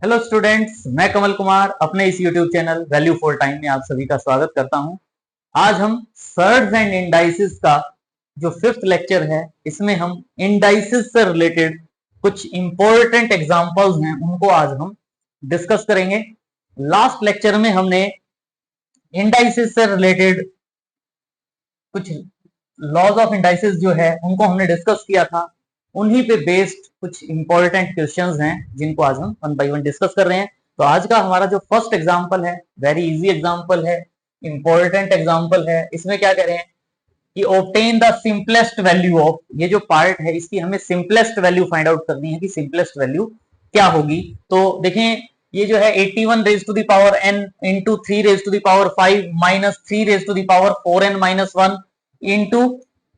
Hello students, मैं कमल कुमार अपने इस YouTube channel value for time में आप सभी का स्वागत करता हूं। आज हम सर्ड्स एंड इंडाइसिस का जो फिफ्थ लेक्चर है, इसमें हम इंडाइसिस से रिलेटेड कुछ इंपॉर्टेंट एग्जांपल्स हैं, उनको आज हम डिस्कस करेंगे। लास्ट लेक्चर में हमने इंडाइसिस से रिलेटेड कुछ लॉज ऑफ इंडाइसिस जो है उनको हमने डिस्कस किया था। उन्हीं पे बेस्ड कुछ इंपॉर्टेंट क्वेश्चंस हैं जिनको आज हम वन बाय वन डिस्कस कर रहे हैं। तो आज का हमारा जो फर्स्ट एग्जांपल है, वेरी इजी एग्जांपल है, इंपॉर्टेंट एग्जांपल है। इसमें क्या करें कि obtain the simplest value of, ये जो पार्ट है इसकी हमें सिंपलेस्ट वैल्यू फाइंड आउट करनी है कि सिंपलेस्ट वैल्यू क्या होगी। तो देखें, ये जो है 81 raise to the power n into 3 raise to the power 5 minus 3 raise to the power 4n minus 1 into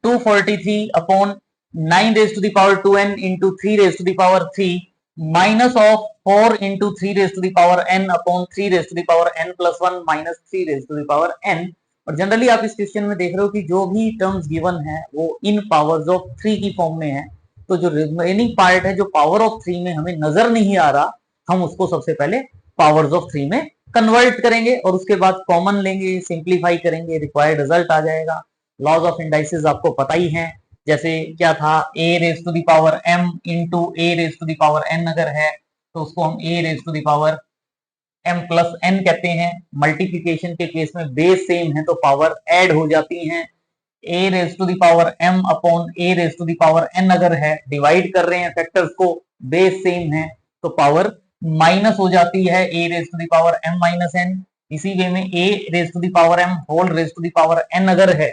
243 upon 9 raise to the power 2n into 3 raise to the power 3 minus of 4 into 3 raise to the power n upon 3 raise to the power n plus 1 minus 3 raise to the power n। और generally आप इस question में देख रहे हो कि जो भी टर्म्स गिवन है वो इन पावर्स ऑफ 3 की फॉर्म में है। तो जो रिमेनिंग पार्ट है जो पावर ऑफ 3 में हमें नजर नहीं आ रहा, हम उसको सबसे पहले पावर्स ऑफ 3 में कन्वर्ट करेंगे और उसके बाद कॉमन लेंगे, सिंप्लीफाई करेंगे, रिक्वायर्ड रिजल्ट आ जाएगा। लॉज ऑफ इंडाइसिस आपको पता ही है, जैसे क्या था, a raise to the power m into a raise to the power n अगर है तो उसको हम a raise to the power m plus n कहते हैं। मल्टीप्लीकेशन के केस में बेस सेम है तो पावर ऐड हो जाती हैं। a raise to the power m upon a raise to the power n अगर है, डिवाइड कर रहे हैं फैक्टर्स को, बेस सेम है तो पावर माइनस हो जाती है a raise to the power m minus n। इसी वे में a raise to the power m whole raise to the power n अगर है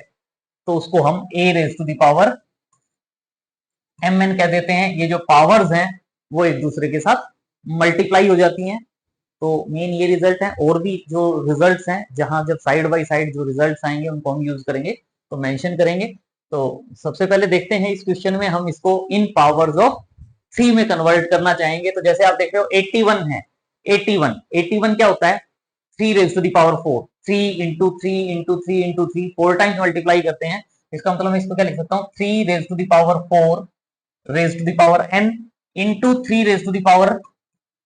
तो उसको हम a raise to the power mn कह देते हैं। ये जो पावर्स हैं वो एक दूसरे के साथ मल्टीप्लाई हो जाती हैं। तो मेन ये रिजल्ट है। और भी जो रिजल्ट्स हैं, जहां जब साइड बाय साइड जो रिजल्ट्स आएंगे उनको हम यूज करेंगे, तो मेंशन करेंगे। तो सबसे पहले देखते हैं इस क्वेश्चन में हम इसको इन पावर्स ऑफ 3 में कन्वर्ट करना चाहेंगे। तो जैसे आप देख रहे हो 81 है, 81 क्या होता है, 3 raise to the power 4, 3 into 3 into 3 into 3, 4 times multiply करते हैं। इसका मतलब मैं इसको क्या लिख सकता हूँ, 3 raise to the power 4 raise to the power n into 3 raise to the power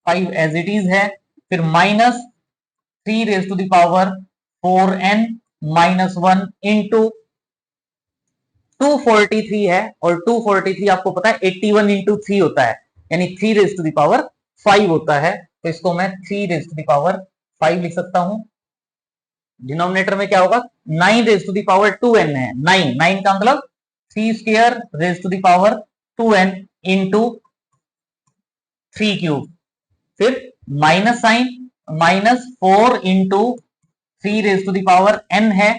5 as it is है, फिर minus 3 raise to the power 4n minus 1 into 243 है। और 243 आपको पता है 81 इंटू 3 होता है, यानी 3 रेज टू द पावर 5 होता है। तो इसको मैं 3 रेज टू द पावर 5 लिख सकता हूं। डिनोमिनेटर में क्या होगा, 9 raise to the power 2n है, 9 का मतलब 3 square raise to the power 2n into 3 cube, फिर minus sign, minus 4 into 3 raise to the power n है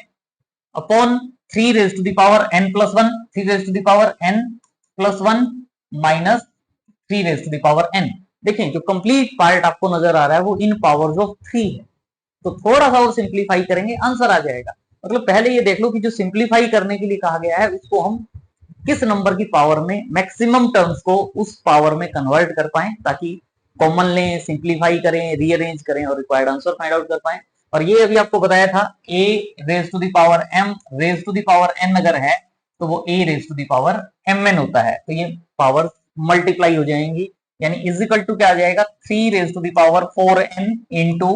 upon 3 raise to the power n plus 1, 3 raise to the power n plus 1 minus 3 raise to the power n। देखें, जो complete part आपको नजर आ रहा है वो इन powers of 3 है। तो थोड़ा सा और सिंप्लीफाई करेंगे, आंसर आ जाएगा। मतलब पहले ये देख लो कि जो सिंप्लीफाई करने के लिए कहा गया है उसको हम किस नंबर की पावर में मैक्सिमम टर्म्स को उस पावर में कन्वर्ट कर पाए, ताकि कॉमन लें, सिंप्लीफाई करें, रीअरेंज करें और रिक्वायर्ड आंसर फाइंड आउट कर पाए। और ये अभी आपको बताया था a raise to the power m raise to the power n अगर है तो वो a raise to the power mn होता है। तो ये पावर मल्टीप्लाई हो जाएंगी, यानी इज इक्वल टू क्या आ जाएगा, 3 raise to the power 4n into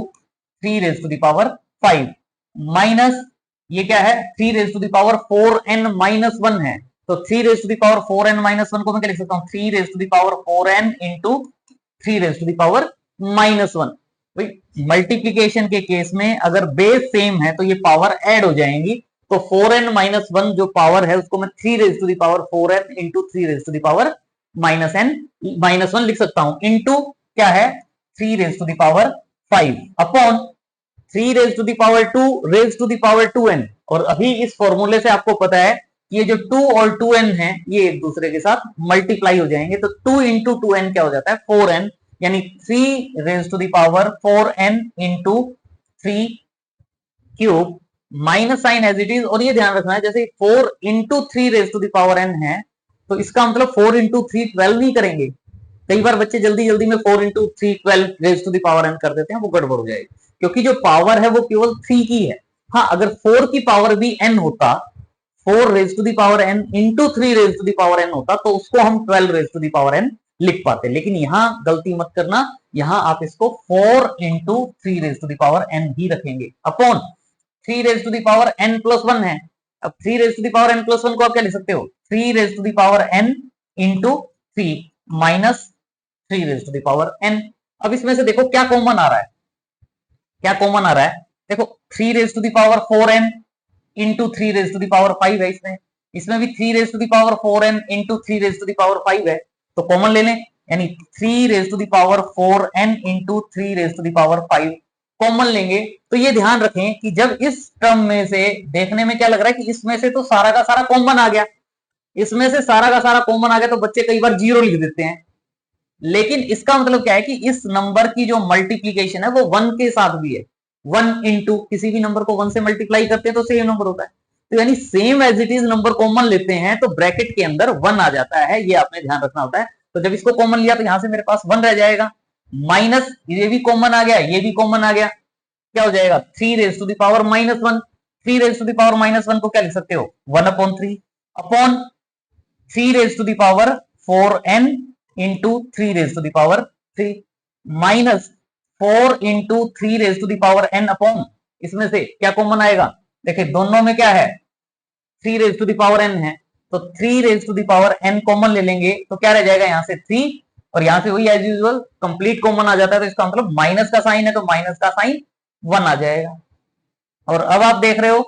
3 raise to the power 5 minus ये क्या है, 3 raise to the power 4n minus 1 है। तो 3 raise to the power 4n minus 1 को मैं क्या लिख सकता हूँ, 3 raise to the power 4n into 3 raise to the power minus 1। भाई मल्टीप्लीकेशन के केस में अगर बेस सेम है तो ये पावर ऐड हो जाएंगी। तो 4n माइनस 1 जो पावर है उसको मैं 3 raise to the power 4n into 3 raise to the power minus n minus 1 लिख सकता हूं, इंटू क्या है, 3 raise to the power 5 upon 3 raise to the power 2 raise to the power 2n। और अभी इस फॉर्मूले से आपको पता है कि ये जो 2 और 2n है ये एक दूसरे के साथ मल्टीप्लाई हो जाएंगे। तो 2 इंटू 2n क्या हो जाता है, 4n, यानी 3 raise to the power 4n into 3 cube minus sign as it is. और ये ध्यान रखना है, जैसे 4 into 3 raise to the power n है तो इसका मतलब 4 इंटू 3 12 नहीं करेंगे। कई बार बच्चे जल्दी जल्दी में 4 into 3 12 raise to the power n कर देते हैं, वो गड़बड़ हो जाएगी, क्योंकि जो पावर है वो केवल 3 की है। हाँ, अगर 4 की पावर भी n होता, 4 raise to the power n into 3 raise to the power n होता तो उसको हम 12 raise to the power n लिख पाते, लेकिन यहाँ गलती मत करना, यहाँ आप इसको 4 into 3 raise to the power n ही रखेंगे upon 3 raise to the power n plus 1 है। अब 3 raise to the power n plus 1 को आप क्या लिख सकते हो, 3 raise to the power n into 3 minus 3 raise to the power n। अब इसमें से देखो क्या कॉमन आ रहा है, क्या कॉमन आ रहा है, देखो 3 raise to the power 4n into 3 raise to the power 5 है, इसमें भी 3 raise to the power 4n into 3 raise to the power 5 है, तो कॉमन ले लें, यानी 3 raise to the power 4n into 3 raise to the power 5 common लेंगे। तो ये ध्यान रखें कि जब इस टर्म में से देखने में क्या लग रहा है कि इसमें से तो सारा का सारा कॉमन आ गया, इसमें से सारा का सारा कॉमन आ गया, तो बच्चे कई बार 0 लिख देते हैं, लेकिन इसका मतलब क्या है कि इस नंबर की जो मल्टीप्लीकेशन है वो 1 के साथ भी है। 1 इंटू किसी भी नंबर को 1 से मल्टीप्लाई करते हैं तो सेम नंबर होता है, तो यानी same as it is number common लेते हैं तो ब्रैकेट के अंदर 1 आ जाता है, ये आपने ध्यान रखना होता है। तो जब इसको कॉमन लिया तो यहां से मेरे पास 1 रह जाएगा, माइनस ये भी कॉमन आ गया, ये भी कॉमन आ गया, क्या हो जाएगा 3 raise to the power minus 1। 3 raise to the power minus 1 को क्या लिख सकते हो 1 upon 3 upon 3 raise to the power 4n into 3 raise to the power 3 minus 4 into 3 raise to the power n upon, इसमें से क्या कॉमन आएगा, देखिए दोनों में क्या है 3 raise to the power n है, तो 3 raise to the power n common ले लेंगे तो क्या रह जाएगा यहां से 3, और यहां से वही एज यूजुअल कंप्लीट कॉमन आ जाता है, तो इसका मतलब माइनस का साइन है तो माइनस का साइन 1 आ जाएगा। और अब आप देख रहे हो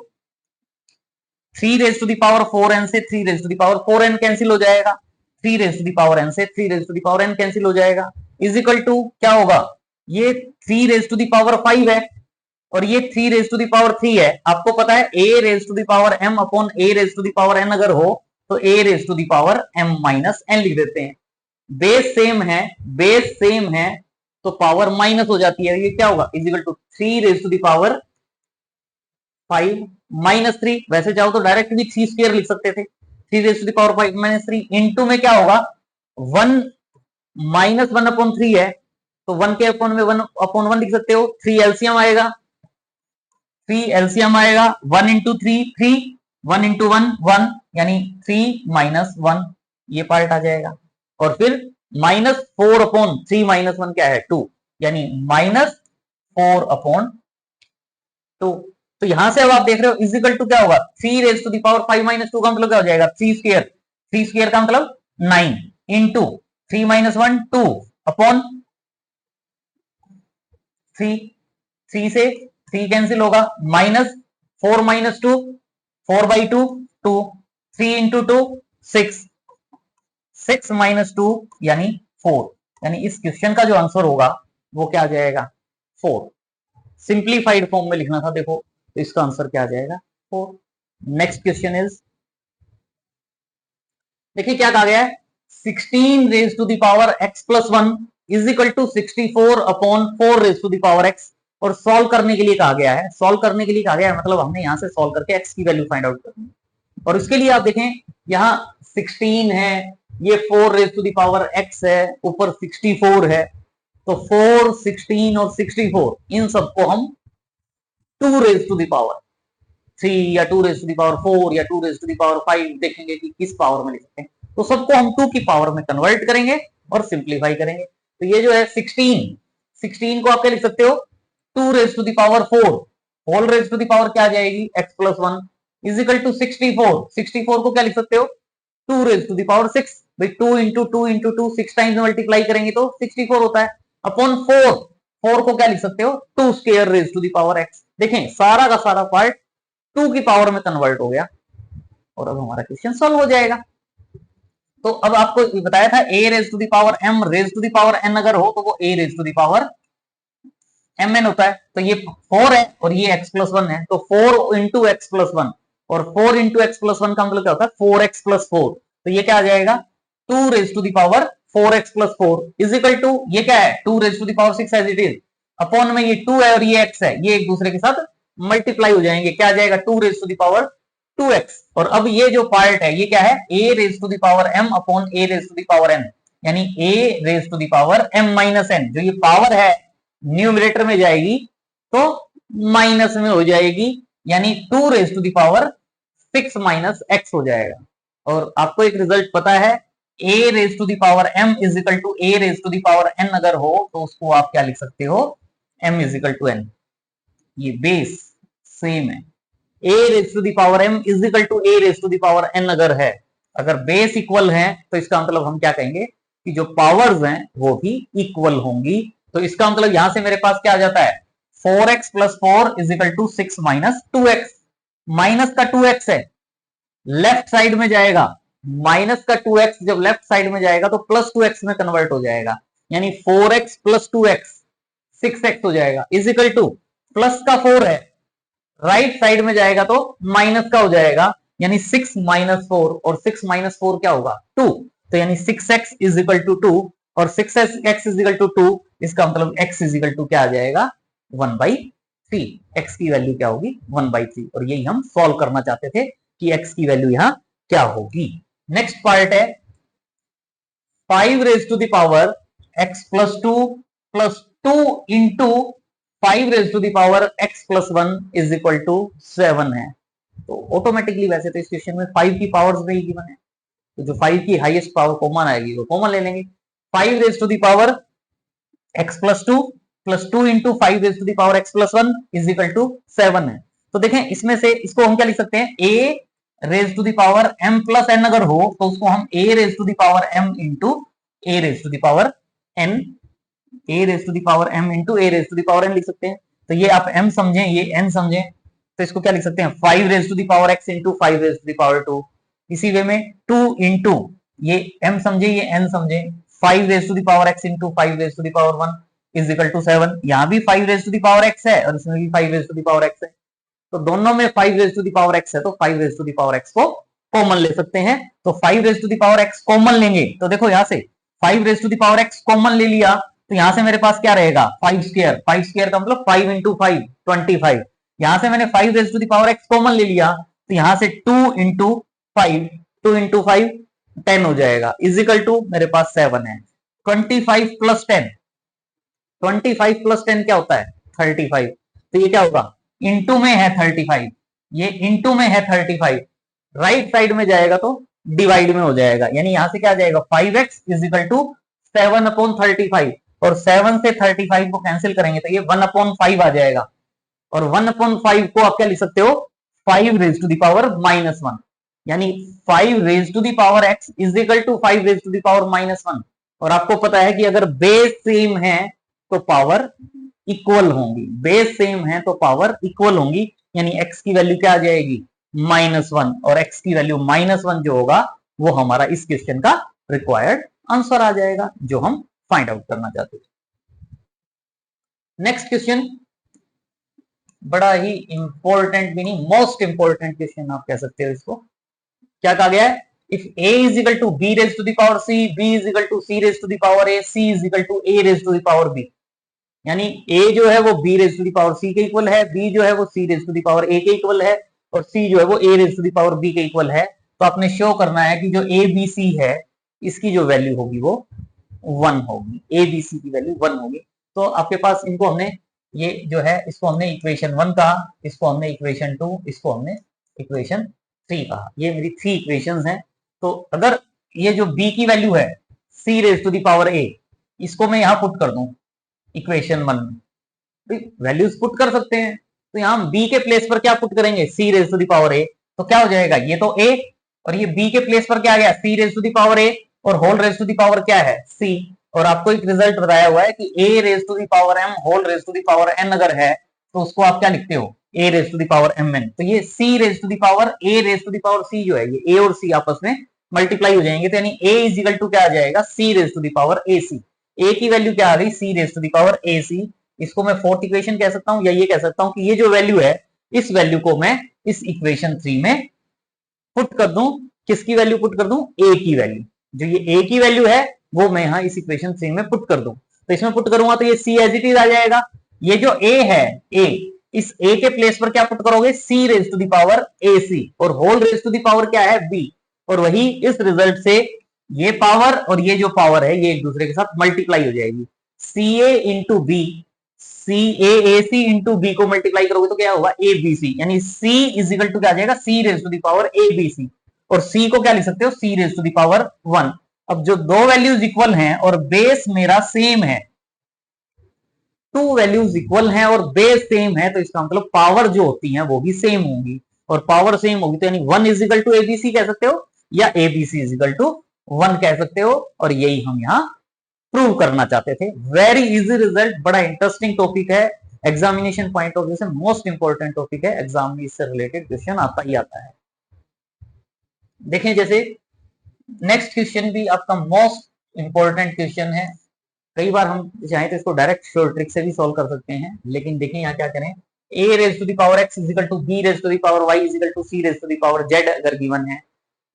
3 raise to the power 4n से 3 raise to the power 4n cancel हो जाएगा, 3 raise to the power n से 3 raise to the power n cancel हो जाएगा, इज इक्वल टू क्या होगा, ये 3 रेज टू द पावर 5 है और ये 3 रेज टू द पावर 3 है। आपको पता है a raise to the power m upon a raise to the power n अगर हो तो a raise to the power m minus n लिख देते हैं, बेस सेम है, बेस सेम है तो पावर माइनस हो जाती है, ये क्या होगा is equal to 3 raise to the power 5 minus 3, वैसे चाहो तो डायरेक्ट भी 3 स्क्वायर लिख सकते थे, 3 raise to the power 5 minus 3 into में क्या होगा 1 माइनस 1 अपॉन 3 है, तो 1 के अपॉन में 1 अपॉन 1 लिख सकते हो, 3 एलसीएम आएगा, 3 एलसीएम आएगा 1 इंटू 3 3, 1 इंटू 1 1, यानी 3 माइनस 1 ये पार्ट आ जाएगा, और फिर माइनस 4 अपॉन 3 माइनस 1 क्या है 2, यानी माइनस 4 अपॉन 2। तो यहां से अब आप देख रहे हो इज इक्वल टू क्या होगा 3 raise to the power 5 minus 2 का मतलब क्या हो जाएगा 3 स्क्वायर, 3 स्क्वायर का मतलब 9 इंटू 3 माइनस 1 2 अपॉन 3, 3 से 3 कैंसिल होगा, minus 4 minus 2 4 by 2 2, 3 into 2 6, 6 minus 2 यानी 4, यानी इस क्वेश्चन का जो आंसर होगा वो क्या आ जाएगा 4। सिंप्लीफाइड फॉर्म में लिखना था देखो, तो इसका आंसर क्या आ जाएगा 4। नेक्स्ट क्वेश्चन इज, देखिए क्या कहा गया है 16 raise to the power x plus 1 is equal to 64 upon 4 raise to the power x, और सॉल्व करने के लिए कहा गया है, सॉल्व करने के लिए कहा गया है मतलब हमने यहां से सॉल्व करके x की वैल्यू फाइंड आउट करनी है, और उसके लिए आप देखें यहाँ 16 है, ये 4 raise to the power x है, ऊपर 64 है, तो 4 16 और 64 इन सबको हम 2 रेज टू द पावर 3 या 2 रेज टू द पावर 4 या 2 रेज टू द पावर 5 देखेंगे कि किस पावर में लिख सकते हैं, तो सबको हम 2 की पावर में कन्वर्ट करेंगे और सिंप्लीफाई करेंगे। तो ये जो है 16 को आप क्या लिख सकते हो 2 raise to the power 4 whole raise to the power क्या आ जाएगी x plus 1 is equal to 64 को क्या लिख सकते हो 2 रेज टू द पावर 6, भाई 2 इंटू 2 इंटू 2 6 टाइम्स मल्टीप्लाई करेंगे तो 64 होता है, अपॉन 4 को क्या लिख सकते हो 2 square raise to the power x। देखें सारा का सारा पार्ट 2 की पावर में कन्वर्ट हो गया, और अब हमारा क्वेश्चन सॉल्व हो जाएगा। तो अब आपको बताया था a raise to the power m raise to the power n अगर हो तो वो a raise to the power mn होता है, तो ये 4 है और ये x प्लस 1 है, तो 4 इंटू एक्स प्लस 1, और 4 इंटू एक्स प्लस 1 का मतलब क्या होता है 4x प्लस 4, तो ये क्या आ जाएगा 2 raise to the power 4x plus 4 is equal to ये क्या है 2 raise to the power 6 as it is, upon में ये 2 है और ये x है, ये एक दूसरे के साथ मल्टीप्लाई हो जाएंगे, क्या आ जाएगा 2 raise to the power 2x, और अब ये जो पार्ट है ये क्या है a raise to the power m upon a raise to the power n, यानी a raise to the power m minus n, जो ये पावर है न्यूमरेटर में जाएगी तो माइनस में हो जाएगी, यानी 2 raise to the power 6 minus x हो जाएगा। और आपको एक रिजल्ट पता है a raise to the power m is equal to a raise to the power n अगर हो तो उसको आप क्या लिख सकते हो, m is equal to n। ये बेस सेम है, a raise to the power m is equal to a raise to the power n अगर है, अगर बेस इक्वल है तो इसका मतलब हम क्या कहेंगे कि जो पावर्स हैं वो भी इक्वल होंगी। तो इसका मतलब यहां से मेरे पास क्या आ जाता है, 4x plus 4 is equal to 6 minus 2x। Minus का 2x है, लेफ्ट साइड में जाएगा, माइनस का 2x जब लेफ्ट साइड में जाएगा तो प्लस 2x में कन्वर्ट हो जाएगा, यानी 4x प्लस 2x 6x हो जाएगा, इज इक्वल टू प्लस का 4 है, राइट साइड में जाएगा तो माइनस का हो जाएगा, यानी 6 माइनस 4, और 6 माइनस 4 क्या होगा 2, तो यानी 6x इज इक्वल टू 2, और 6x इज इक्वल टू 2, इसका मतलब x इज इक्वल टू क्या आ जाएगा 1/3। x की वैल्यू क्या होगी 1/3, और यही हम सॉल्व करना चाहते थे कि x की वैल्यू यहां क्या होगी। नेक्स्ट पार्ट है 5 raise to the power x plus 2 plus 2 into 5 raise to the power x plus 1 is equal to 7 है। तो ऑटोमेटिकली वैसे तो इस क्वेश्चन में 5 की पावर्स में ही गिवन है, तो जो 5 की हाईएस्ट पावर कॉमन आएगी वो कॉमन ले लेंगे। 5 raise to the power x plus 2 into 5 raise to the power x plus 1 is equal to 7 है। तो देखें इसमें से इसको हम क्या लिख सकते हैं, a raise to the power m plus n अगर हो तो उसको हम a raise to the power m into a raise to the power n, a raise to the power m into a raise to the power n लिख सकते हैं। तो ये आप m समझें, ये n समझें, तो इसको क्या लिख सकते हैं 5 raise to the power x into 5 raise to the power 2। इसी वे में 2 इंटू ये m समझे, ये n समझे, 5 raise to the power x into 5 raise to the power 1 is equal to 7। यहां भी 5 raise to the power x है और इसमें भी 5 raise to the power x है, तो दोनों में 5 raise to the power x है, तो 5 raise to the power x को कॉमन ले सकते हैं। तो 5 raise to the power x common लेंगे तो देखो यहां से 5 raise to the power x common ले लिया, तो यहां से मेरे पास क्या रहेगा 5 स्क्वायर, 5 स्क्वायर का मतलब 5 इंटू 5 25। यहां से मैंने 5 raise to the power x common ले लिया, तो यहां से 2 इंटू 5 2 इंटू 5 10 हो जाएगा, इज इक्वल टू मेरे पास 7 है। 25 प्लस 10, 25 प्लस 10 क्या होता है 35, तो ये क्या होगा इंटू में है 35, ये इंटू में है 35, राइट साइड में जाएगा तो डिवाइड में हो जाएगा, यानी यहां से क्या आ जाएगा 5x इज इक्वल टू 7/35, और 7 से 35 को कैंसिल करेंगे तो ये 1/5 आ जाएगा, और 1/5 को आप क्या लिख सकते हो 5 रेज टू द पावर -1, यानी 5 raise to the power x is equal to 5 raise to the power -1। और आपको पता है कि अगर बेस सेम है तो पावर इक्वल होंगी, बेस सेम है तो पावर इक्वल होंगी, यानी x की वैल्यू क्या आ जाएगी -1, और x की वैल्यू -1 जो होगा वो हमारा इस क्वेश्चन का रिक्वायर्ड आंसर आ जाएगा जो हम फाइंड आउट करना चाहते थे। नेक्स्ट क्वेश्चन बड़ा ही इंपॉर्टेंट भी नहीं, मोस्ट इंपॉर्टेंट क्वेश्चन आप कह सकते हो इसको। क्या कहा गया है, if a is equal to b raise to the power c, b is equal to c raise to the power a, c is equal to a raise to the power b, यानी a जो है वो b raise to the power c के equal है, b जो है वो c raise to the power a के इक्वल है, और c जो है वो a raise to the power b के इक्वल है। तो आपने शो करना है कि जो a b c है इसकी जो वैल्यू होगी वो 1 होगी, a b c की वैल्यू 1 होगी। तो आपके पास इनको हमने ये जो है इसको हमने इक्वेशन 1 कहा, इसको हमने इक्वेशन 2, इसको हमने इक्वेशन 3 कहा, ये मेरी 3 इक्वेशंस हैं। तो अगर ये जो b की वैल्यू है c raise to the power a, इसको मैं यहां पुट कर दूं इक्वेशन 1 में, वैल्यूज पुट कर सकते हैं, तो यहां हम b के प्लेस पर क्या पुट करेंगे c raise to the power a, तो क्या हो जाएगा ये तो a, और ये b के प्लेस पर क्या आ गया c raise to the power a, और whole raise to the power क्या है c, और आपको एक रिजल्ट बताया हुआ है कि a raise to the power m whole raise to the power n अगर है तो उसको आप क्या लिखते हो a raise to the power mn। तो ये c raise to the power a raise to the power c जो है ये a और c आपस में मल्टीप्लाई हो जाएंगे, तो यानी a इज इक्वल टू क्या आ जाएगा c raise to the power ac, a की वैल्यू क्या आ गई c raise to the power ac। इसको मैं फोर्थ इक्वेशन कह सकता हूं, या ये कह सकता हूं कि ये जो वैल्यू है इस वैल्यू को मैं इस इक्वेशन 3 में पुट कर दूं, किसकी वैल्यू पुट कर दूं a की वैल्यू, जो ये a की वैल्यू है वो मैं यहां इस इक्वेशन 3 में पुट कर दूं। तो इसमें पुट करूंगा तो ये c एज इट इज आ जाएगा, ये जो a है a, इस a के प्लेस पर क्या पुट करोगे c raise to the power ac, और whole raise to the power क्या है b, और वही इस रिजल्ट से ये पावर और ये जो पावर है ये एक दूसरे के साथ मल्टीप्लाई हो जाएगी, ca into B, CAAC into B को मल्टीप्लाई करोगे तो क्या होगा ABC, यानी C इज इक्वल टू क्या आ जाएगा C raise to the power ABC, और C को क्या लिख सकते हो C raise to the power 1। अब जो दो वैल्यूज इक्वल हैं और बेस मेरा सेम है, टू वैल्यूज इक्वल हैं और बेस सेम है, तो इसका मतलब पावर जो होती है वो भी सेम होगी, और पावर सेम होगी तो यानी 1 इज इक्वल टू एबीसी कह सकते हो या एबीसी इज इक्वल टू 1 कह सकते हो, और यही हम यहां प्रूव करना चाहते थे। वेरी इजी रिजल्ट, बड़ा इंटरेस्टिंग टॉपिक है, एग्जामिनेशन पॉइंट ऑफ व्यू से मोस्ट इंपॉर्टेंट टॉपिक है, एग्जाम में इससे रिलेटेड क्वेश्चन आता ही आता है। देखें जैसे नेक्स्ट क्वेश्चन भी आपका मोस्ट इंपॉर्टेंट क्वेश्चन है, कई बार हम चाहें तो इसको डायरेक्ट शॉर्ट ट्रिक से भी सॉल्व कर सकते हैं, लेकिन देखिए यहाँ क्या करें, a raise to the power x is equal to b raise to the power y is equal to c raise to the power z अगर गिवन है,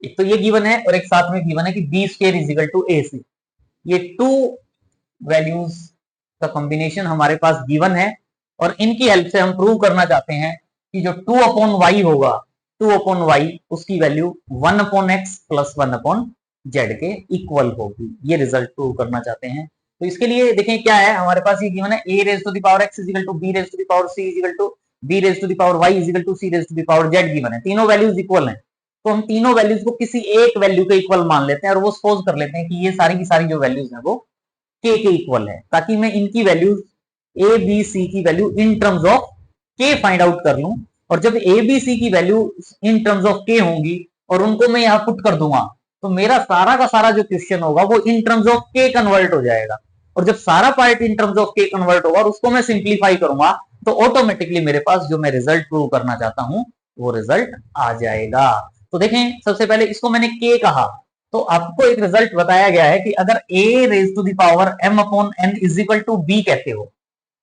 एक तो ये गिवन है और एक साथ में गिवन है कि b square is equal to ac, ये टू वैल्यूज का कॉम्बिनेशन हमारे पास गिवन है, और इनकी हेल्प से हम प्रूव करना चाहते हैं कि जो 2 अपॉन y होगा, 2 अपॉन y उसकी value 1 upon x plus 1 upon z के इक्वल होगी, ये रिजल्ट प्रूव करना चाहते हैं। तो इसके लिए देखें क्या है हमारे पास, ये गिवन है a raise to the power x is equal to b raise to the power c is equal to b raise to the power y is equal to c raise to the power z given है, तीनों values equal हैं, तो हम तीनों values को किसी एक value के इक्वल मान लेते हैं और वो सपोज कर लेते हैं कि ये सारी की सारी जो वैल्यूज हैं वो k के इक्वल है, ताकि मैं इनकी वैल्यूज a b c की value in terms of k find out कर लूं, और जब a b c की value in terms of k होंगी और उनको मैं यहाँ पुट कर दूंगा, तो मेरा सारा का सारा जो क्वेश्चन होगा वो in terms of k convert हो जाएगा, और जब सारा part in terms of k convert होगा और उसको मैं सिंप्लीफाई करूंगा तो ऑटोमेटिकली मेरे पास जो मैं रिजल्ट प्रूव करना चाहता हूं वो रिजल्ट आ जाएगा। तो देखें सबसे पहले इसको मैंने k कहा, तो आपको एक रिजल्ट बताया गया है कि अगर a raise to the power m upon n is equal to b कहते हो,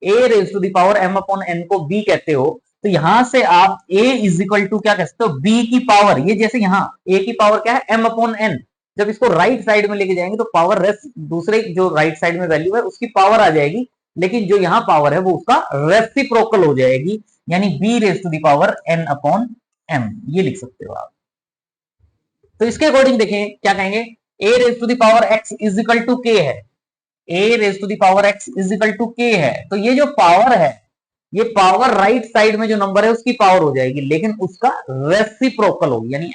a raise to the power m upon n को b कहते हो, तो यहां से आप a इज इक्वल टू क्या कह सकते हो, b की पावर, ये जैसे यहाँ a की पावर क्या है m अपॉन n, जब इसको राइट साइड में लेके जाएंगे तो पावर रेस्ट दूसरे जो राइट साइड में वैल्यू है उसकी पावर आ जाएगी, लेकिन जो यहाँ पावर है वो उसका रेसिप्रोकल हो जाएगी, यानी b raise to the power n upon m, ये लिख सकते हो आप। तो इसके अकॉर्डिंग देखें क्या कहेंगे, a raise to the power x is equal to k है, a raise to the power x is equal to k है, तो ये जो पावर है ये पावर राइट साइड में जो नंबर है उसकी पावर हो जाएगी, लेकिन उसका रेसिप्रोकल होगी, यानी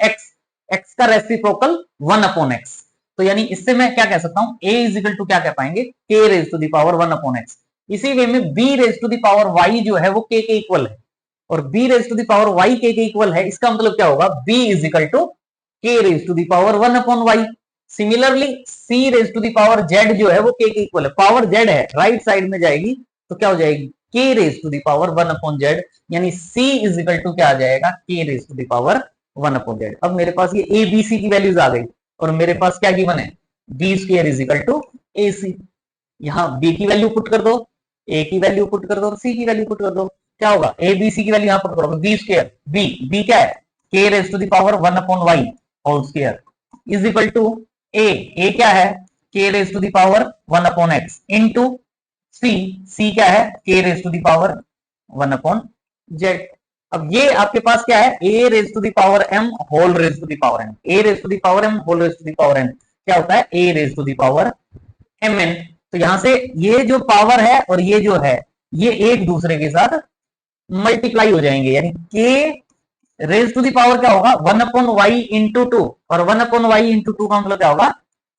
x का रेसिप्रोकल 1 अपॉन x, तो यानी इससे मैं क्या कह सकता हूं, a इज इक्वल टू क्या कह पाएंगे, k raise to the power 1 upon x। इसी वे में b raise to the power y जो है वो k के इक्वल है, और b raise to the power y k के इक्वल है, इसका मतलब क्या होगा, b is equal to k raise to the power 1 upon y। Similarly c raise to the power z जो है वो k के इक्वल है, पावर z है राइट साइड में जाएगी तो क्या हो जाएगी, k raise to the power 1 upon z, यानी c इज इक्वल टू क्या आ जाएगा, k raise to the power 1 upon z। अब मेरे पास ये a b c की वैल्यूज आ गई, और मेरे पास क्या गिवन है, b square is equal to ac, यहाँ b की वैल्यू पुट कर दो, a की वैल्यू पुट कर दो और c की वैल्यू पुट कर दो, क्या होगा, a b c की वैल्यू यहाँ पुट करोगे, b स्क्वायर b क्या है, k raise to the power 1 upon y whole square is equal to a क्या है, k raise to the power 1 upon x into c क्या है, k raise to the power 1 upon z। अब ये आपके पास क्या है, a raise to the power m whole raise to the power n, a raise to the power m whole raise to the power n क्या होता है, a raise to the power mn। तो यहां से ये जो पावर है और ये जो है ये एक दूसरे के साथ मल्टीप्लाई हो जाएंगे, यानी k raise to the power क्या होगा, 1 अपॉन y इंटू 2, और 1 अपॉन y इंटू 2 का मतलब क्या होगा,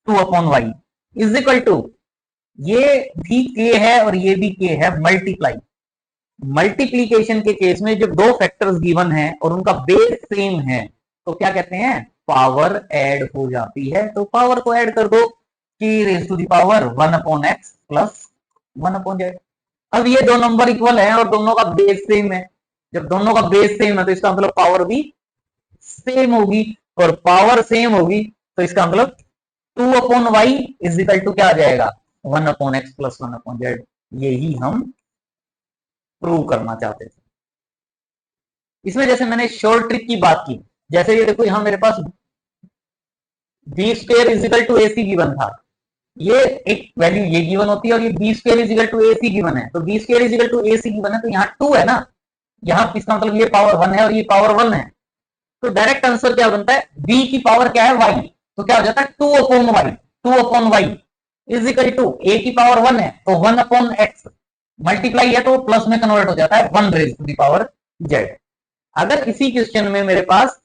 2 upon y is equal to, ये भी k है और ये भी k है, मल्टीप्लाई। मल्टीप्लीकेशन के केस में जब दो फैक्टर्स गिवन है और उनका बेस सेम है तो क्या कहते हैं, पावर ऐड हो जाती है, तो पावर को ऐड कर दो, k raise to the power 1 upon x plus 1 upon z। अब ये दो नंबर इक्वल है और दोनों का बेस सेम है, जब दोनों का बेस सेम है तो इसका मतलब पावर भी सेम होगी, और पावर सेम होगी तो इसका मतलब 2 upon y is equal to क्या आ जाएगा, 1 upon x plus 1 upon z। यही हम प्रूव करना चाहते थे। इसमें जैसे मैंने शॉर्ट ट्रिक की बात की, जैसे ये देखो यहां मेरे पास b square is equal to ac given था, ये एक वैल्यू ये गिवन होती है और ये b square is equal to ac given है, तो b square is equal to ac given है, तो यहाँ 2 है ना, यहाँ इसका मतलब ये पावर 1 है और ये पावर 1 है, तो डायरेक्ट आंसर क्या बनता है, b की पावर क्या है y, तो क्या हो जाता है 2 upon y, 2 upon y is equal to a की पावर 1 है तो 1 अपॉन x, मल्टीप्लाई है तो प्लस में कन्वर्ट हो जाता है 1 raise to the power z। अगर इसी क्वेश्चन में मेरे पास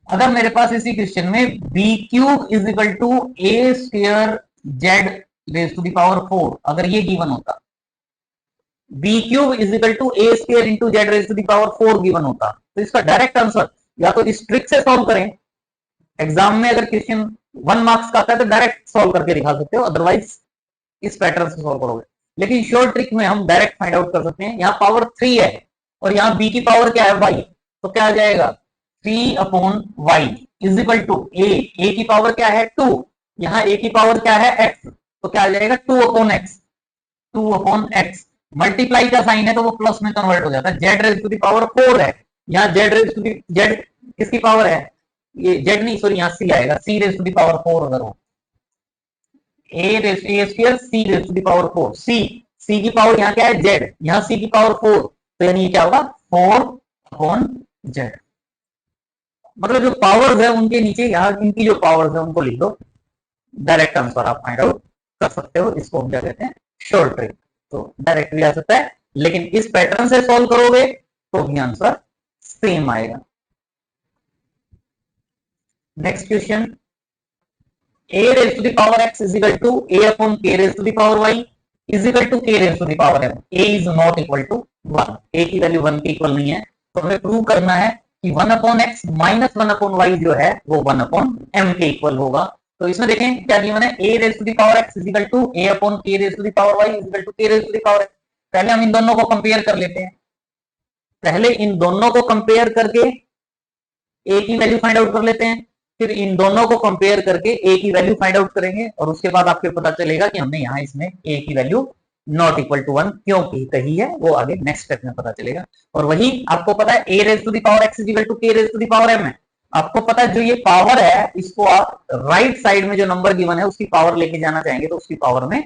अगर मेरे पास इसी क्वेश्चन में B cube is equal to A square Z raise to the power 4 अगर ये गिवन होता, B cube is equal to A square into Z raise to the power 4 given होता, तो इसका डायरेक्ट आंसर या तो इस ट्रिक से सॉल्व करें, एग्जाम में अगर क्वेश्चन 1 मार्क्स का आता है तो डायरेक्ट सॉल्व करके दिखा सकते हो, अदरवाइज इस पैटर्न से सॉल्व करोगे। लेकिन शॉर्ट ट्रिक में हम डायरेक्ट फाइंड आउट कर सकते हैं। यहाँ पावर 3 है और यहाँ b की पावर क्या है y, तो क्या आ जाएगा 3 upon y is equal to a की पावर क्या है 2, यहाँ a की पावर क्या है x, तो क्या आ जाएगा 2 upon x, 2 upon x। Multiply का साइन है तो वो प्लस में कन्वर्ट हो जाता है। Z raise to the power 4 है, यहाँ Z raise to the Z किसकी पावर है, ये जेड नहीं सॉरी यहाँ सी आएगा, C raise to the power 4 अगर हो, A square C raise to the power 4, C की पावर यहाँ क्या है जेड, यहाँ सी की पावर 4, तो यानी ये क्या होगा 4 अपॉन जेड। मतलब जो पावर्स है उनके नीचे यहाँ इनकी जो पावर्स है उनको लिख दो, डायरेक्ट आंसर आप फाइंड आउट कर सकते हो। इसको हम क्या कहते हैं शॉर्ट ट्रिक, तो डायरेक्ट भी आ सकता है, लेकिन इस पैटर्न से सॉल्व करोगे तो भी आंसर सेम आएगा। Next question, a raised to the power x is equal to a upon k raised to the power y is equal to k raised to the power m, a is not equal to 1, a की value 1 के equal नहीं है, तो हमें prove करना है कि 1 upon x minus 1 upon y जो है वो 1 अपॉन m के इक्वल होगा। तो इसमें देखें क्या गिवन है, a raised to the power x is equal to a upon k raised to the power y is equal to k raised to the power x। पहले हम इन दोनों को कंपेयर कर लेते हैं, पहले इन दोनों को कंपेयर करके a की वैल्यू फाइंड आउट कर लेते हैं, फिर इन दोनों को कंपेयर करके a की वैल्यू फाइंड आउट करेंगे और उसके बाद आपको पता चलेगा कि हमने यहाँ इसमें a की वैल्यू नॉट इक्वल टू 1 क्यों कही है, वो आगे नेक्स्ट स्टेप में पता चलेगा। और वही आपको पता है a raise to the power x is equal to k raise to the power m है, आपको पता है जो ये पावर है इसको आप राइट साइड में जो नंबर गिवन है उसकी पावर लेके जाना चाहेंगे तो उसकी पावर में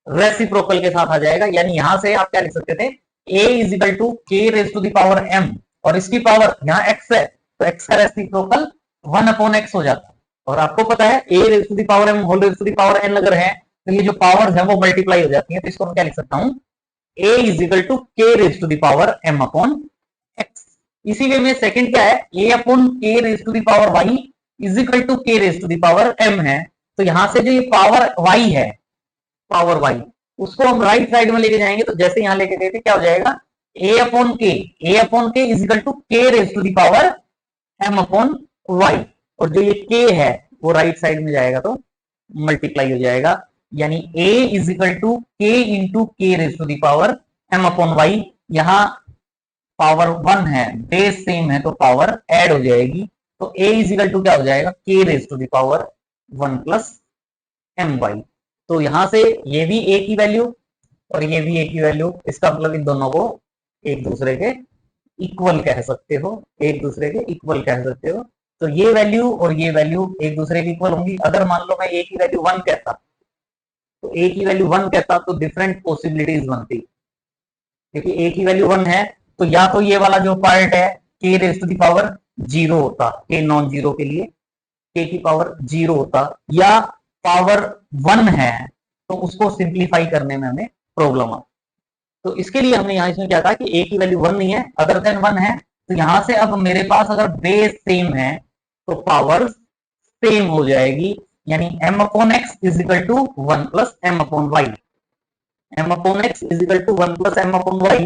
रेसिप्रोकल के साथ आ जाएगा, यानी यहां से आप क्या लिख सकते थे a is equal to k raise to the power m और इसकी पावर यहाँ x है तो x का रेसिप्रोकल 1 अपॉन x हो जाता है। और आपको पता है a raise to the power m whole raise to the power n अगर है तो ये जो पावर्स है वो मल्टीप्लाई हो जाती है, तो इसको मैं क्या लिख सकता हूँ a is equal to k raise to the power m upon x। इसी वे में सेकंड क्या है a upon k raise to the power y is equal to k raise to the power m है, तो यहां से जो ये पावर y है पावर y उसको हम राइट साइड में लेके जाएंगे, तो जैसे यहां लेके गए थे क्या हो जाएगा a upon k is equal to k raise to the power m upon y, और जो ये k है वो राइट साइड में जाएगा तो मल्टीप्लाई हो जाएगा, यानी a is equal to k into k raise to the power m upon y। यहाँ पावर 1 है बेस सेम है तो पावर ऐड हो जाएगी, तो a इज इक्वल टू क्या हो जाएगा k raise to the power 1 plus my। तो यहां से ये भी a की वैल्यू और ये भी a की वैल्यू, इसका मतलब इन दोनों को एक दूसरे के इक्वल कह सकते हो, एक दूसरे के इक्वल कह सकते हो। तो ये वैल्यू और ये वैल्यू एक दूसरे के इक्वल होंगी। अगर मान लो मैं a की वैल्यू 1 कहता तो a की वैल्यू 1 कहता तो डिफरेंट पॉसिबिलिटीज बनती, क्योंकि a की वैल्यू 1 है तो या तो ये वाला जो पार्ट है k raise to the power 0 होता, k नॉन जीरो के लिए k की पावर 0 होता, या पावर 1 है तो उसको सिंप्लीफाई करने में हमें प्रॉब्लम आ। तो इसके लिए हमने यहाँ इसमें क्या कहा कि a की वैल्यू 1 नहीं है, अदर देन 1 है, तो यहां से अब मेरे पास अगर बेस सेम है तो पावर सेम हो जाएगी, यानी m upon x is equal to 1 plus m upon y, m upon x is equal to 1 plus m upon y,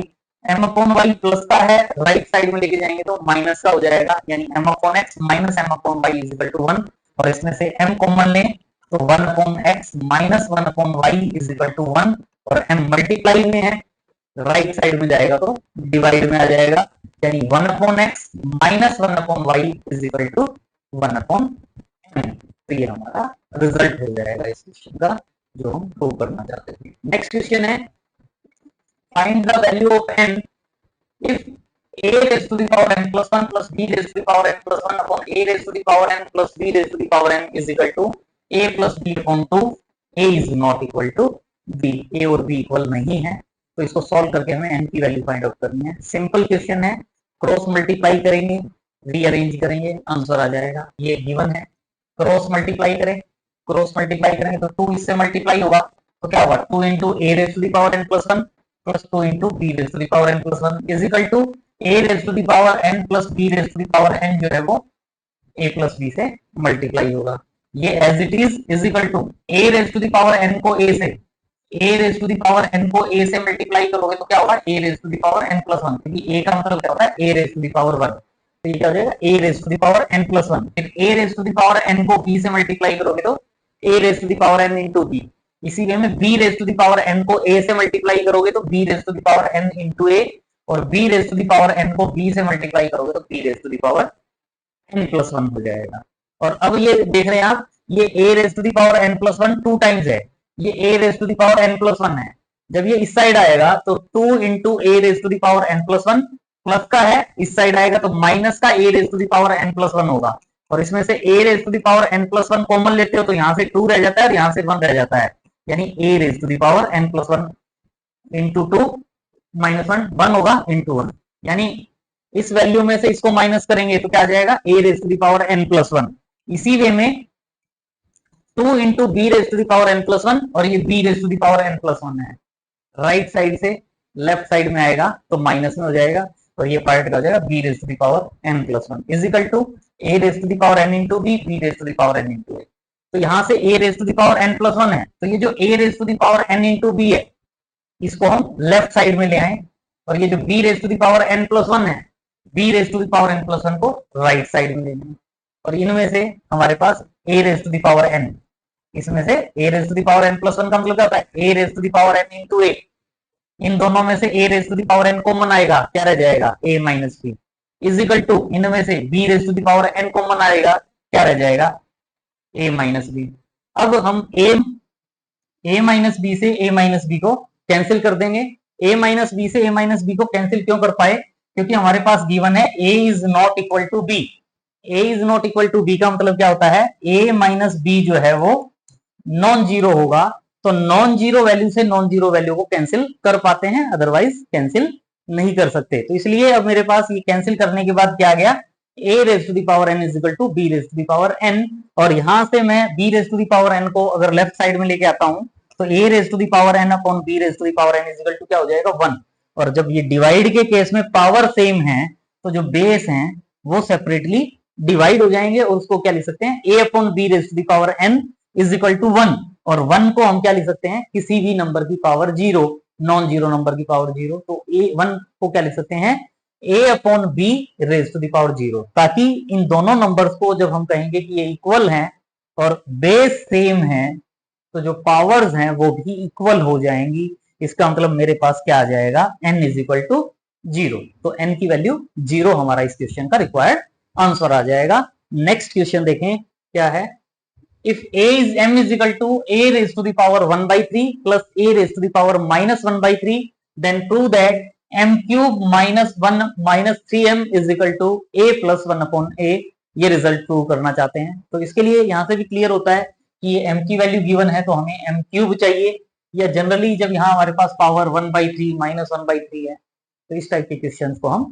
m upon y plus का है राइट साइड में लेके जाएंगे तो माइनस का हो जाएगा, यानी m upon x minus m upon y is equal to 1, और इसमें से m कॉमन लें तो 1 upon x minus 1 upon y is equal to 1, और m मल्टीप्लाई में है राइट साइड में जाएगा तो डिवाइड में आ जाएगा, यानी 1 upon x minus 1 upon y is equal to 1 upon m। तो ये हमारा रिजल्ट हो जाएगा इस क्वेश्चन का जो हम प्रूव करना चाहते थे। नेक्स्ट क्वेश्चन है find the value of n if a raised to the power n plus 1 plus b raised to the power n plus 1 upon a raised to the power n plus b raised to the power n is equal to a plus b upon 2, a is not equal to b, a और b equal नहीं है, तो इसको solve करके हमें n की value find out करनी है। सिंपल क्वेश्चन है, क्रॉस मल्टीप्लाई करेंगे रीअरेंज करेंगे आंसर आ जाएगा, ये गिवन है। क्रॉस मल्टीप्लाई करेंगे तो 2 इससे मल्टीप्लाई होगा तो क्या होगा 2 into A raise to the power n plus 1 plus 2 into B raise to the power n plus 1 is equal to a raise to the power n plus b raise to the power n जो है वो A plus B से multiply होगा। ये as it is equal to A raise to the power N को ए से, ए raise to the power N को ए से मल्टीप्लाई करोगे तो क्या होगा, a raise to the power n plus one, क्योंकि ए का मतलब क्या होता है, a raise to the power one. तो ये क्या हो जाएगा, a raise to the power n plus one. फिर a raise to the power N को बी से मल्टीप्लाई करोगे तो a raise to the power n into b. इसी वे में b raise to the power N को ए से multiply करोगे तो b raise to the power n into a, और b raise to the power N को बी से multiply करोगे तो b raise to the power n plus one हो जाएगा। और अब ये देख रहे हैं आप, ये a raise to the power n plus one 2 times है, ये a raise to the power n plus one है। जब ये इस साइड आएगा तो 2 into A raise to the power n plus one, plus का है इस साइड आएगा तो माइनस का a raise to the power n plus one होगा। और इसमें से ए raise to the power n plus one common लेते हो तो यहाँ से 2 रह जाता है और यहाँ से 1 रह जाता है, यानी a raise to the power n plus one into 2 minus 1 होगा इंटू 1, यानी इस वैल्यू में से इसको माइनस करेंगे तो क्या आ जाएगा, a raise to the power n plus one. इसी वे में 2 into B raise to the power n plus one, और ये b raise to the power n plus one है, राइट साइड से लेफ्ट साइड में आएगा तो माइनस में हो जाएगा, तो ये पार्ट का हो जाएगा b raise to the power n plus one is equal to A raise to the power n into b, b raise to the power n into a. तो यहां से ए raise to the power n plus one है, तो ये जो a raise to the power n into b है इसको हम लेफ्ट साइड में ले आए, और ये जो b raise to the power n plus one है, b raise to the power n plus one को राइट साइड में ले लेंगे। और इनमें से हमारे पास a raise to the power n, इसमें से ए raise to the power n plus one का मतलब क्या होता है, a raise to the power n into a. इन दोनों में से ए raise to the power n common आएगा, क्या रह जाएगा, a minus b is equal to, इनमें से b raise to the power n common आएगा, क्या रह जाएगा, ए माइनस बी। अब हम ए माइनस बी से ए माइनस बी को कैंसिल कर देंगे। ए माइनस बी से ए माइनस बी को कैंसिल क्यों कर पाए, क्योंकि हमारे पास गिवन है a is not equal to b. A is not equal to b का मतलब क्या होता है, ए माइनस बी जो है वो नॉन जीरो होगा, तो नॉन जीरो वैल्यू से नॉन जीरो वैल्यू को कैंसिल कर पाते हैं, अदरवाइज कैंसिल नहीं कर सकते। तो इसलिए अब मेरे पास ये कैंसिल करने के बाद क्या आ गया, a raise to the power n is equal to b raise to the power n, और यहां से मैं b raise to the power N को अगर लेफ्ट साइड में लेके आता हूं तो a raise to the power n upon b raise to the power n is equal to क्या हो जाएगा, 1। और जब ये डिवाइड के केस में पावर सेम है तो जो बेस हैं वो सेपरेटली डिवाइड हो जाएंगे, और उसको क्या लिख सकते हैं, a upon b raise to the power n is equal to 1। और 1 को हम क्या लिख सकते हैं, किसी भी नंबर की पावर 0, नॉन जीरो नंबर की पावर 0, तो ए 1 को क्या लिख सकते हैं, a upon b raise to the power 0, ताकि इन दोनों नंबर्स को जब हम कहेंगे कि ये इक्वल हैं और बेस सेम है तो जो पावर्स हैं वो भी इक्वल हो जाएंगी। इसका मतलब मेरे पास क्या आ जाएगा, n इज इक्वल टू 0, तो n की वैल्यू 0 हमारा इस क्वेश्चन का रिक्वायर्ड आंसर आ जाएगा। नेक्स्ट क्वेश्चन देखें क्या है, if a is m is equal to a raised to the power 1 by 3 plus a raised to the power minus 1 by 3, then prove that m cube minus 1 minus 3m is equal to a plus 1 upon a। ये result prove करना चाहते हैं, तो इसके लिए यहां से भी क्लियर होता है कि ये m की वैल्यू गिवन है तो हमें m क्यूब चाहिए, या जनरली जब यहाँ हमारे पास पावर 1 by 3 माइनस 1 by 3 है तो इस टाइप के क्वेश्चंस को हम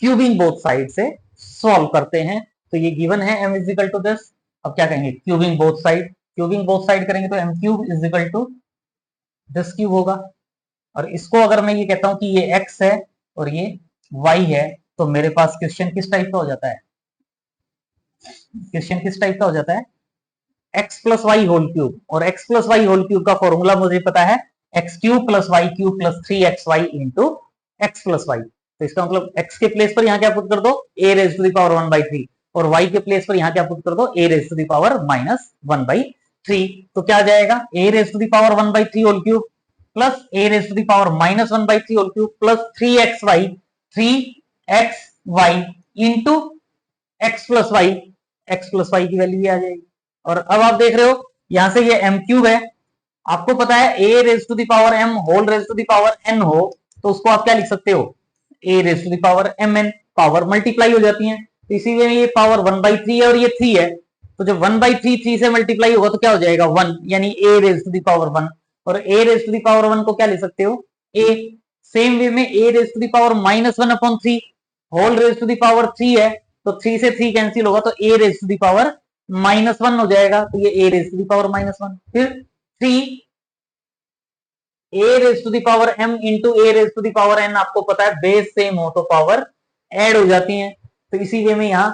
क्यूबिंग बोथ साइड से सॉल्व करते हैं। तो ये गिवन है m is equal to this, अब क्या कहेंगे, cubing both side. Cubing both side करेंगे तो m cube is equal to this cube होगा, और इसको अगर मैं ये कहता हूं कि ये x है और ये y है तो मेरे पास क्वेश्चन किस टाइप का हो जाता है, क्वेश्चन किस टाइप का हो जाता है, x plus Y whole cube. और x plus Y whole cube का फॉर्मूला मुझे पता है, X cube plus Y cube plus 3xy into X plus Y. तो इसका मतलब x के प्लेस पर यहाँ क्या पुट कर दो, a raise to the power 1 by 3, और y के प्लेस पर यहाँ क्या पुट कर दो, a raise to the power minus 1 by 3। तो क्या आ जाएगा, a raise to the power 1 by 3 whole cube plus a raise to the power minus 1 by 3 whole cube plus 3xy into x plus Y की value आ जाएगी। और अब आप देख रहे हो यहां से ये m क्यूब है, आपको पता है a raise to the power m whole raise to the power n हो तो उसको आप क्या लिख सकते हो, a raise to the power mn, power multiply हो जाती है, तो इसी में ये पावर 1 by 3 है और ये 3 है, तो जब 1 by 3 3 से मल्टीप्लाई होगा तो क्या हो जाएगा 1, यानी a raise to the power 1, और a raise to the power 1 को क्या लिख सकते हो, a। सेम वे में a raise to the power minus 1 upon 3 whole raise to the power 3 है, तो 3 से 3 कैंसिल होगा तो a raise to the power minus 1 हो जाएगा, तो ये a raise to the power minus 1, फिर 3 a raise to the power m into a raise to the power n, आपको पता है बेस सेम हो तो पावर ऐड हो जाती है, तो इसी वे में यहाँ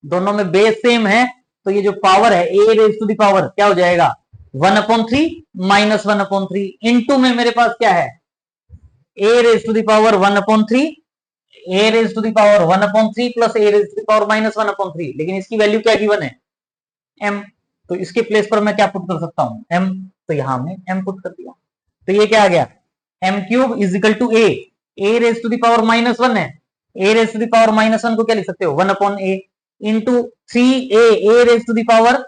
दोनों में बेस सेम है, तो ये जो पावर है a raise to the power क्या हो जाएगा 1/3 माइनस 1/3 इंटू में मेरे पास क्या है a raise to the power 1/3 a raise to the power 1/3 plus a raise to the power minus 1/3, लेकिन इसकी वैल्यू क्या गिवन है m, तो इसके प्लेस पर मैं क्या पुट कर सकता हूं m, तो यहां हमने m पुट कर दिया, तो ये क्या आ गया m cube is equal to A raise to the power minus 1 है, a raise to the power minus 1 को क्या लिख सकते हो 1/a into 3a a raise to the power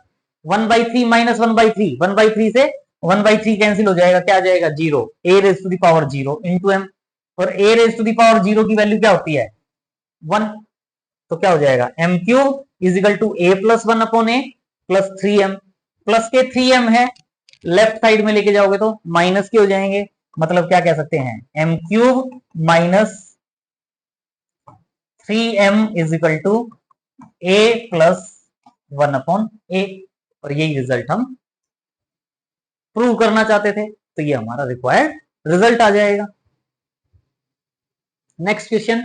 1/3 minus 1/3, 1/3 से 1/3 कैंसिल हो जाएगा, क्या आ जाएगा 0, a raise to the power 0 into m, और a raise to the power 0 की वैल्यू क्या होती है 1, तो क्या हो जाएगा m cube is equal to a plus 1/a plus 3m, plus के 3m है, लेफ्ट साइड में लेके जाओगे तो माइनस के हो जाएंगे, मतलब क्या कह सकते हैं m cube minus 3m is equal to a plus 1/a, और यही रिजल्ट हम प्रूव करना चाहते थे, तो ये हमारा रिक्वायर्ड रिजल्ट आ जाएगा। नेक्स्ट क्वेश्चन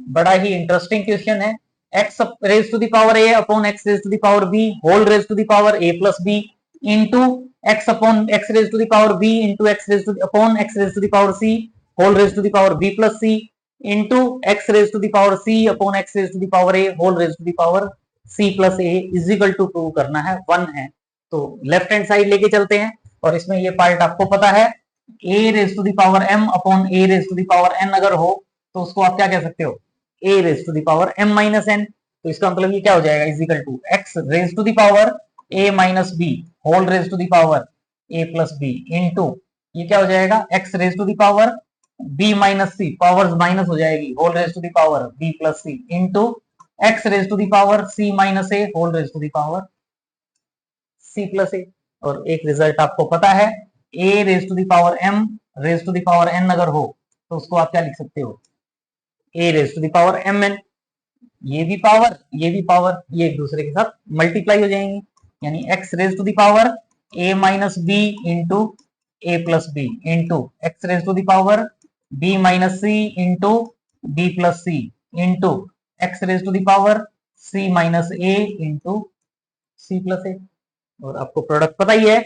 बड़ा ही इंटरेस्टिंग क्वेश्चन है, x raise to the power a upon x raise to the power b whole raise to the power a plus b into x upon x raise to the power b into x raise to upon x raise to the power c whole raise to the power b plus c into x raise to the power c upon x raise to the power a whole raise to the power c plus a is equal to prove करना है 1 है, तो left hand side लेके चलते हैं, और इसमें ये पार्ट आपको पता है a raise to the power m upon a raise to the power n अगर हो तो उसको आप क्या कह सकते हो a raise to the power m minus n, तो इसका मतलब ये क्या हो जाएगा is equal to x raise to the power a minus b whole raise to the power a plus b into ये क्या हो जाएगा x raise to the power b minus c powers minus हो जाएगी whole raise to the power b plus c into x raise to the power c minus a whole raise to the power c plus a, और एक result आपको पता है a raise to the power m raise to the power n अगर हो तो उसको आप क्या लिख सकते हो a raise to the power mn, ये भी पावर ये एक दूसरे के साथ मल्टीप्लाई हो जाएंगे, यानी x raise to the power a minus b into a plus b into x raise to the power b minus c into b plus c into x raise to the power c minus a into c plus a, और आपको product पता ही है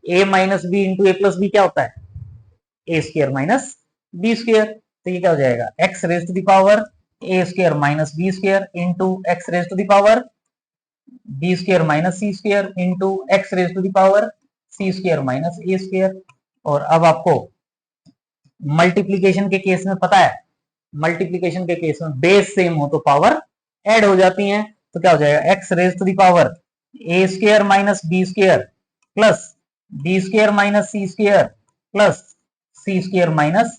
a minus b into a plus b क्या होता है a square minus b square, तो ये क्या हो जाएगा x raise to the power a square minus b square into x raise to the power b square minus c square into x raise to the power c square minus a square, और अब आपको multiplication के case में पता है multiplication के case में base same हो तो पावर ऐड हो जाती हैं, तो क्या हो जाएगा x raise to the power a square minus b square plus b square minus c square plus c square minus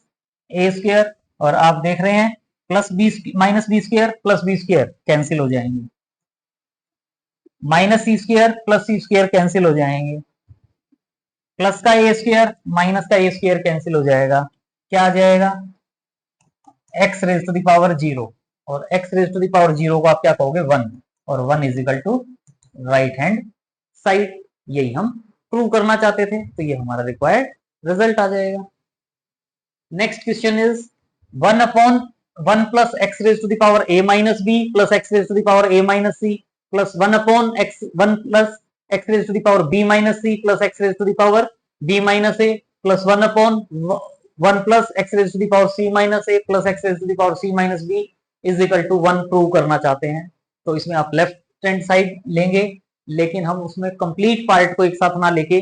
a square, और आप देख रहे हैं plus B minus B square plus B square cancel हो जाएंगे, minus C square plus C square cancel हो जाएंगे, plus का ए स्क्वायर माइनस का ए स्क्वायर कैंसिल हो जाएगा, क्या आ जाएगा x raise to the power 0, और x raise to the power 0 को आप क्या कहोगे 1, और 1 is equal to right hand side, यही हम प्रूव करना चाहते थे, तो ये हमारा रिक्वायर्ड रिजल्ट आ जाएगा। Next question is 1 plus x raise to the power a minus b plus x raise to the power a minus c plus 1 plus x raise to the power b minus c plus x raise to the power b minus a plus 1 plus x raise to the power c minus a plus x raise to the power c minus b is equal to 1 prove करना चाहते हैं, तो इसमें आप left hand side लेंगे, लेकिन हम उसमें कंप्लीट पार्ट को एक साथ ना लेके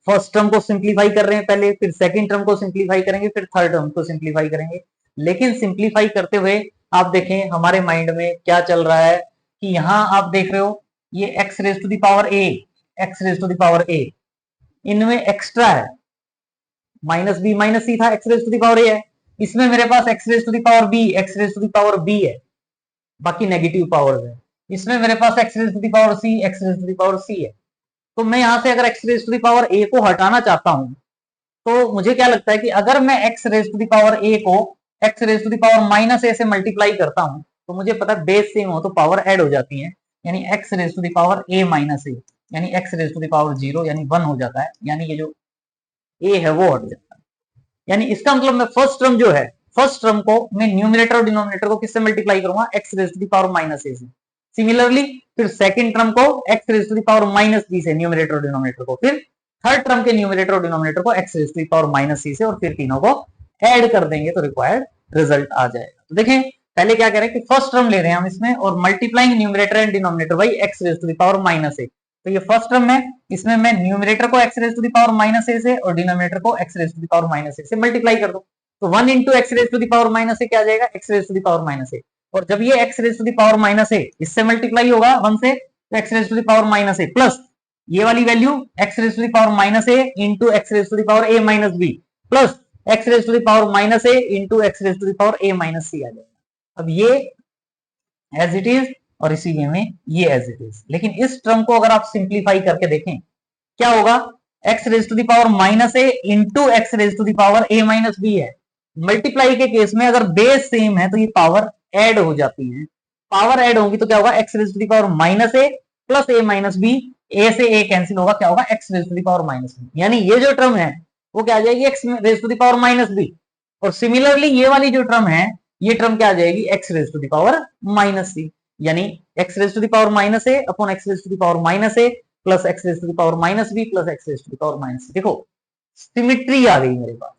फर्स्ट टर्म को सिंप्लीफाई कर रहे हैं पहले, फिर सेकंड टर्म को सिंप्लीफाई करेंगे, फिर थर्ड टर्म को सिंप्लीफाई करेंगे, लेकिन सिंप्लीफाई करते हुए आप देखें हमारे माइंड में क्या चल रहा है कि यहाँ आप देख रहे हो ये x raise to the power a, x raise to the power a, इनमें एक्स्ट्रा है माइनस b माइनस c था, x raise to the power a है, इसमें मेरे पास x raise to the power b, x raise to the power b है, बाकी negative powers है, इसमें मेरे पास x raise to the power c, x raise to the power c है, तो मैं यहां से अगर x raise to the power a को हटाना चाहता हूं तो मुझे क्या लगता है कि अगर मैं x raise to the power a को x raise to the power minus a से मल्टीप्लाई करता हूं तो मुझे पता है बेस सेम हो तो पावर ऐड हो जाती है, यानी x raise to the power a minus a यानी x raise to the power 0 यानी 1 हो जाता है, यानी ये जो a है वो हट जाता है, यानी इसका मतलब मैं फर्स्ट टर्म जो है फर्स्ट टर्म को मैं न्यूमरेटर और डिनोमिनेटर को किससे मल्टीप्लाई करूंगा x raise to the power minus a से, सिमिलरली फिर सेकंड टर्म को x raise to the power minus b से न्यूमरेटर और डिनोमिनेटर को, फिर थर्ड टर्म के न्यूमरेटर और डिनोमिनेटर को x raise to the power minus c से, और फिर तीनों को ऐड कर देंगे तो रिक्वायर्ड रिजल्ट आ जाएगा। तो देखें पहले क्या कह रहे हैं कि फर्स्ट टर्म ले रहे हैं हम इसमें, और multiplying numerator and denominator by x raise to the power minus a. तो ये फर्स्ट टर्म है, इसमें मैं न्यूमरेटर को x raise to the power minus a से और डिनोमिनेटर को x raise to the power minus a से मल्टीप्लाई कर दो। तो 1 into x raise to the power minus a क्या आ जाएगा, x raise to the power minus a. और जब ये x raise to the power minus a इससे मल्टीप्लाई होगा 1 से, तो x raise to the power minus a plus ये वाली value x raise to the power minus a into x raise to the power a minus b plus x raise to the power minus a into x raise to the power a minus c आ जाएगा। अब ये as it is और इसी way में ये as it is. लेकिन इस टर्म को अगर आप सिंप्लीफाई करके देखें क्या होगा, x raise to the power minus a into x raise to the power a minus b है। मल्टीप्लाई के केस में अगर बेस सेम है तो ये पावर ऐड हो जाती है, पावर ऐड होगी तो क्या होगा, x raise to the power minus a plus a minus b, a से a कैंसिल होगा, क्या होगा x raise to the power minus b. यानी ये जो टर्म है वो क्या आ जाएगी, x raise to the power minus b. और सिमिलरली ये वाली जो टर्म है ये टर्म क्या आ जाएगी, x raise to the power minus c. यानी x raise to the power minus a upon x raise to the power minus a plus x raise to the power minus b plus x raise to the power minus c. देखो symmetry आ गई मेरे पास।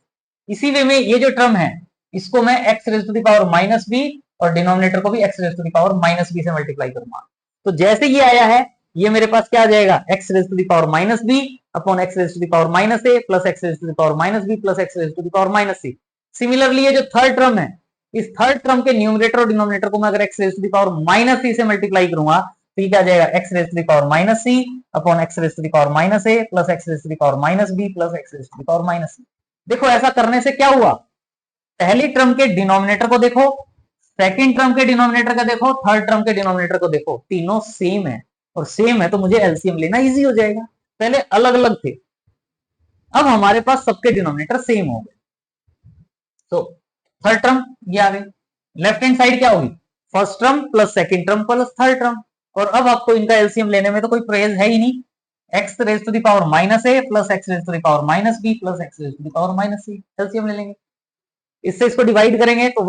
इसी way में ये जो term है इसको मैं x raise to the power minus b और डिनोमिनेटर को भी x raise to the power minus b से मल्टीप्लाई करूंगा। तो जैसे ये आया है ये मेरे पास क्या आ जाएगा, x raise to the power minus b upon x raise to the power minus a plus x raise to the power minus b plus x raise to the power minus c. Similarly ये जो third term है इस third term के numerator और denominator को मैं अगर x raise to the power minus c से मल्टीप्लाई करूंगा तो ये क्या आ जाएगा, x raise to the power minus c upon x raise to the power minus a plus x raise to the power minus b plus x raise to the power minus c. देखो ऐसा करने से क्या हुआ, पहली term के denominator को देखो, सेकंड टर्म के डिनोमिनेटर का देखो, थर्ड टर्म के डिनोमिनेटर को देखो, तीनों सेम है। और सेम है तो मुझे एलसीएम लेना इजी हो जाएगा। पहले अलग अलग थे, अब हमारे पास सबके डिनोमिनेटर सेम हो गए। तो थर्ड टर्म ये आ गई, लेफ्ट हैंड साइड क्या होगी, first term plus second term plus third term. और अब आपको इनका एलसीएम लेने में तो कोई प्रयास है ही नहीं, x raise to the power minus a plus x raise to the power minus b plus x raise to the power minus c, LCM ले लेंगे। इससे इसको डिवाइड करेंगे तो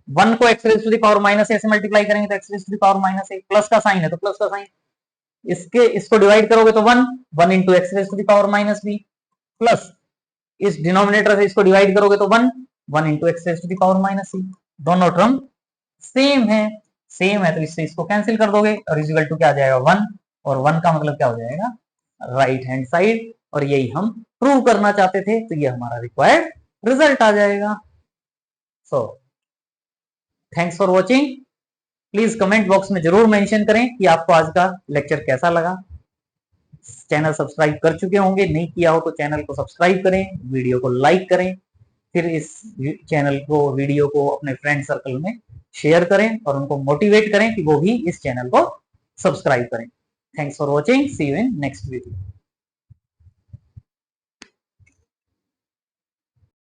1 को x raise to the power minus a से multiply करेंगे तो x raise to the power minus a, plus का साइन है तो प्लस का साइन, इसको डिवाइड करोगे तो 1 into x raise to the power minus b plus इस डिनोमिनेटर से इसको डिवाइड करोगे तो 1 into x raise to the power minus c. दोनों टर्म सेम है तो इससे इसको कैंसिल कर दोगे और इज इक्वल टू क्या आ जाएगा 1, और 1 का मतलब क्या हो जाएगा, राइट हैंड साइड। और यही हम प्रूव करना चाहते थे, तो ये हमारा रिक्वायर्ड रिजल्ट आ जाएगा। So thanks for watching. Please comment box में जरूर मेंशन करें कि आपको आज का लेक्चर कैसा लगा। चैनल सब्सक्राइब कर चुके होंगे, नहीं किया हो तो चैनल को सब्सक्राइब करें, वीडियो को लाइक करें, फिर इस चैनल को वीडियो को अपने फ्रेंड सर्कल में शेयर करें और उनको मोटिवेट करें कि वो भी इस चैनल को सब्सक्राइब करें। Thanks for watching, see you in next video.